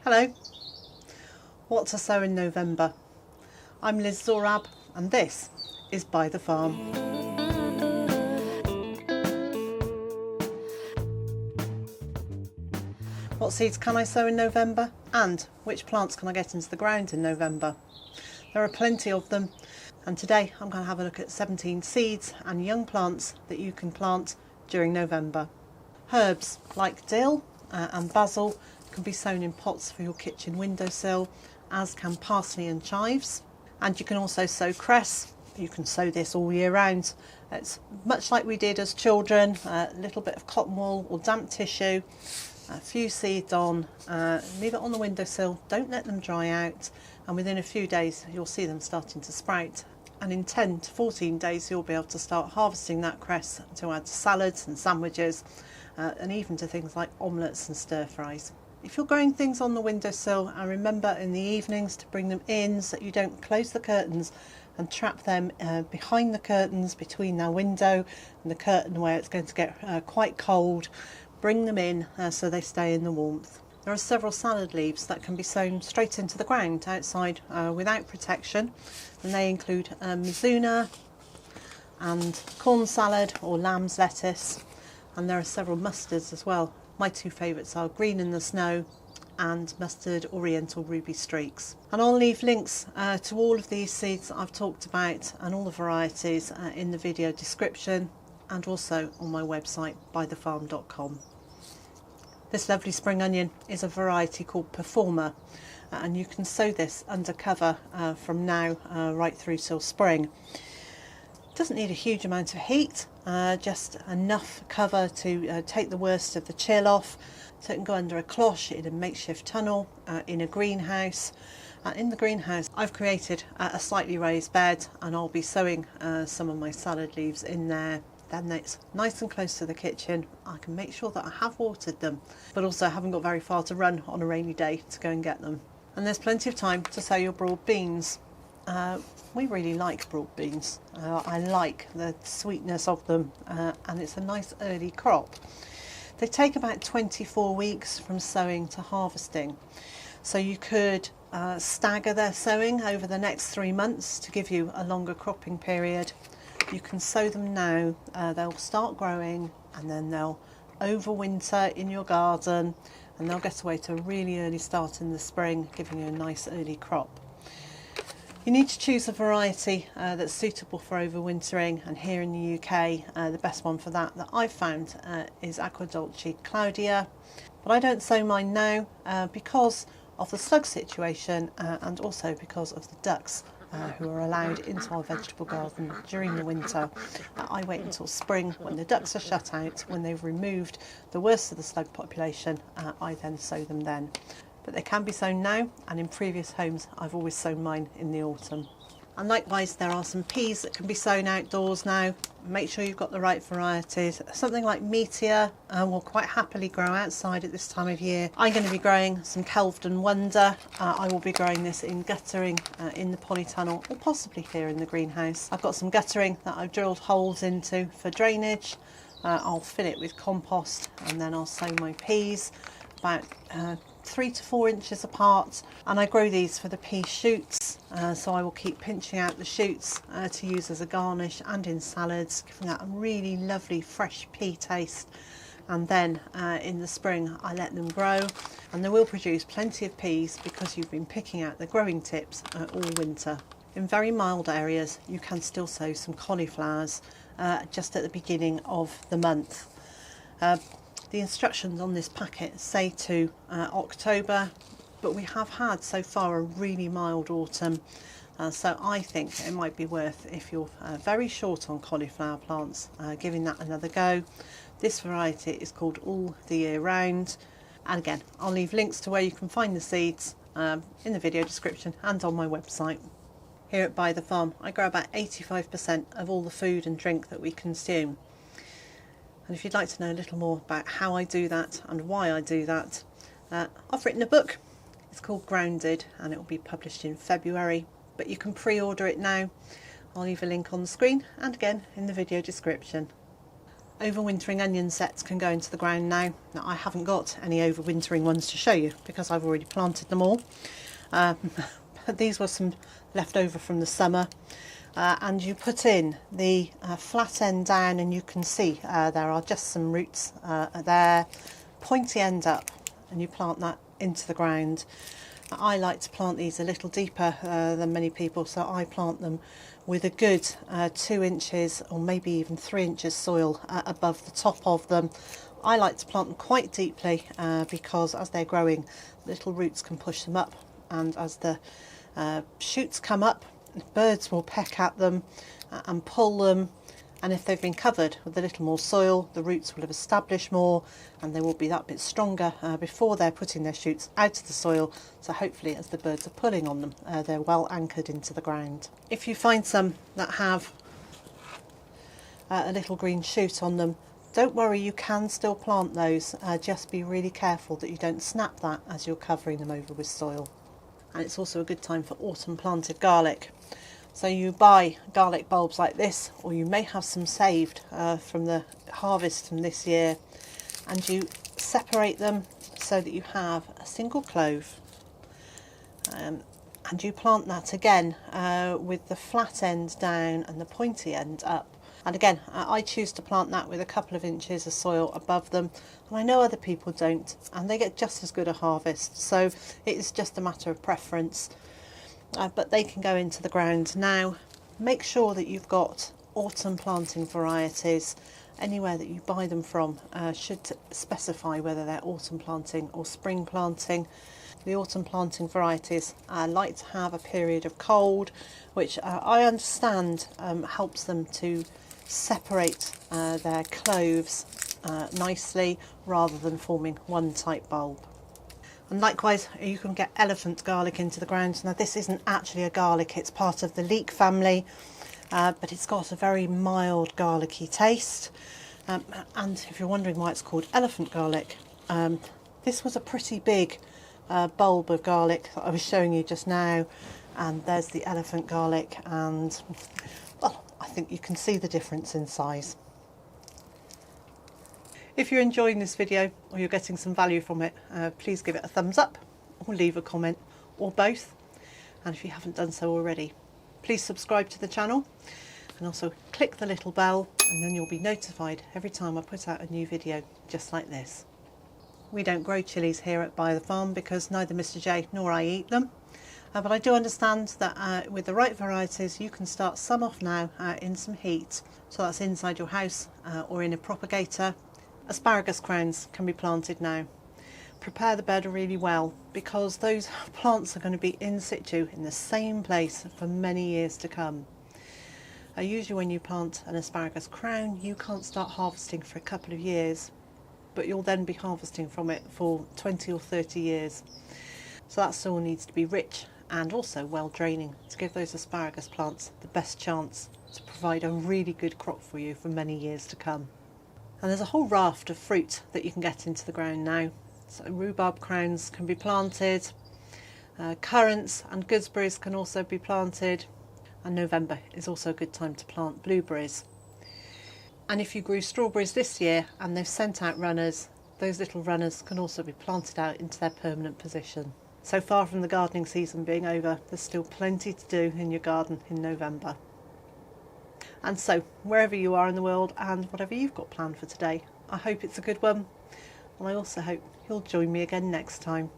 Hello. What to sow in November? I'm Liz Zorab and this is Byther Farm. What seeds can I sow in November, and which plants can I get into the ground in November? There are plenty of them, and today I'm going to have a look at 17 seeds and young plants that you can plant during November. Herbs like dill and basil can be sown in pots for your kitchen windowsill, as can parsley and chives. And you can also sow cress. You can sow this all year round. It's much like we did as children, a little bit of cotton wool or damp tissue, a few seeds on, leave it on the windowsill, don't let them dry out, and within a few days you'll see them starting to sprout. And in 10 to 14 days you'll be able to start harvesting that cress to add to salads and sandwiches, and even to things like omelettes and stir fries. If you're growing things on the windowsill, and remember in the evenings to bring them in so that you don't close the curtains and trap them behind the curtains between their window and the curtain where it's going to get quite cold. Bring them in so they stay in the warmth. There are several salad leaves that can be sown straight into the ground outside without protection, and they include mizuna and corn salad or lamb's lettuce, and there are several mustards as well. My two favourites are green in the snow and mustard oriental ruby streaks. And I'll leave links to all of these seeds that I've talked about and all the varieties in the video description, and also on my website bytherfarm.com. This lovely spring onion is a variety called Performer, and you can sow this under cover from now right through till spring. It doesn't need a huge amount of heat, just enough cover to take the worst of the chill off, so it can go under a cloche in a makeshift tunnel, in a greenhouse. In the greenhouse I've created a slightly raised bed, and I'll be sowing some of my salad leaves in there. Then it's nice and close to the kitchen. I can make sure that I have watered them, but also haven't got very far to run on a rainy day to go and get them. And there's plenty of time to sow your broad beans. We really like broad beans. I like the sweetness of them, and it's a nice early crop. They take about 24 weeks from sowing to harvesting, so you could stagger their sowing over the next 3 months to give you a longer cropping period. You can sow them now, they'll start growing, and then they'll overwinter in your garden, and they'll get away to a really early start in the spring, giving you a nice early crop. You need to choose a variety that's suitable for overwintering, and here in the UK the best one for that I've found is Aquadolce Claudia, but I don't sow mine now because of the slug situation, and also because of the ducks who are allowed into our vegetable garden during the winter. I wait until spring when the ducks are shut out, when they've removed the worst of the slug population. I then sow them then. But they can be sown now, and in previous homes I've always sown mine in the autumn. And likewise there are some peas that can be sown outdoors now. Make sure you've got the right varieties. Something like Meteor will quite happily grow outside at this time of year. I'm going to be growing some Kelvedon Wonder. I will be growing this in guttering in the polytunnel, or possibly here in the greenhouse. I've got some guttering that I've drilled holes into for drainage. I'll fill it with compost, and then I'll sow my peas about 3 to 4 inches apart, and I grow these for the pea shoots, so I will keep pinching out the shoots to use as a garnish and in salads, giving that a really lovely fresh pea taste. And then in the spring I let them grow, and they will produce plenty of peas because you've been picking out the growing tips all winter. In very mild areas you can still sow some cauliflowers just at the beginning of the month. The instructions on this packet say to October, but we have had so far a really mild autumn, so I think it might be worth, if you're very short on cauliflower plants, giving that another go. This variety is called All the Year Round, and again I'll leave links to where you can find the seeds in the video description and on my website. Here at Byther Farm I grow about 85% of all the food and drink that we consume. And if you'd like to know a little more about how I do that and why I do that, I've written a book. It's called Grounded, and it will be published in February, but you can pre-order it now. I'll leave a link on the screen and again in the video description. Overwintering onion sets can go into the ground now. Now I haven't got any overwintering ones to show you because I've already planted them all. But these were some left over from the summer. And you put in the flat end down, and you can see there are just some roots there, pointy end up, and you plant that into the ground. I like to plant these a little deeper than many people, so I plant them with a good 2 inches or maybe even 3 inches soil above the top of them. I like to plant them quite deeply because as they're growing, little roots can push them up, and as the shoots come up, birds will peck at them and pull them, and if they've been covered with a little more soil, the roots will have established more and they will be that bit stronger before they're putting their shoots out of the soil, so hopefully as the birds are pulling on them they're well anchored into the ground. If you find some that have a little green shoot on them, don't worry, you can still plant those, just be really careful that you don't snap that as you're covering them over with soil. And it's also a good time for autumn planted garlic. So you buy garlic bulbs like this, or you may have some saved from the harvest from this year, and you separate them so that you have a single clove, and you plant that again with the flat end down and the pointy end up. And again, I choose to plant that with a couple of inches of soil above them, and I know other people don't, and they get just as good a harvest, so it's just a matter of preference. But they can go into the ground now. Make sure that you've got autumn planting varieties. Anywhere that you buy them from should specify whether they're autumn planting or spring planting. The autumn planting varieties like to have a period of cold, which I understand helps them to separate their cloves nicely rather than forming one type bulb. And likewise, you can get elephant garlic into the ground. Now this isn't actually a garlic, it's part of the leek family, but it's got a very mild garlicky taste. And if you're wondering why it's called elephant garlic, this was a pretty big bulb of garlic that I was showing you just now, and there's the elephant garlic, and well, I think you can see the difference in size. If you're enjoying this video or you're getting some value from it, please give it a thumbs up or leave a comment, or both. And if you haven't done so already, please subscribe to the channel and also click the little bell, and then you'll be notified every time I put out a new video just like this. We don't grow chilies here at Byther Farm because neither Mr. J nor I eat them. But I do understand that with the right varieties you can start some off now in some heat. So that's inside your house or in a propagator. Asparagus crowns can be planted now. Prepare the bed really well because those plants are going to be in situ in the same place for many years to come. Usually when you plant an asparagus crown you can't start harvesting for a couple of years, but you'll then be harvesting from it for 20 or 30 years. So that soil needs to be rich and also well draining to give those asparagus plants the best chance to provide a really good crop for you for many years to come. And there's a whole raft of fruit that you can get into the ground now. So rhubarb crowns can be planted, currants and gooseberries can also be planted, and November is also a good time to plant blueberries. And if you grew strawberries this year and they've sent out runners, those little runners can also be planted out into their permanent position. So far from the gardening season being over, there's still plenty to do in your garden in November. And so, wherever you are in the world and whatever you've got planned for today, I hope it's a good one, and I also hope you'll join me again next time.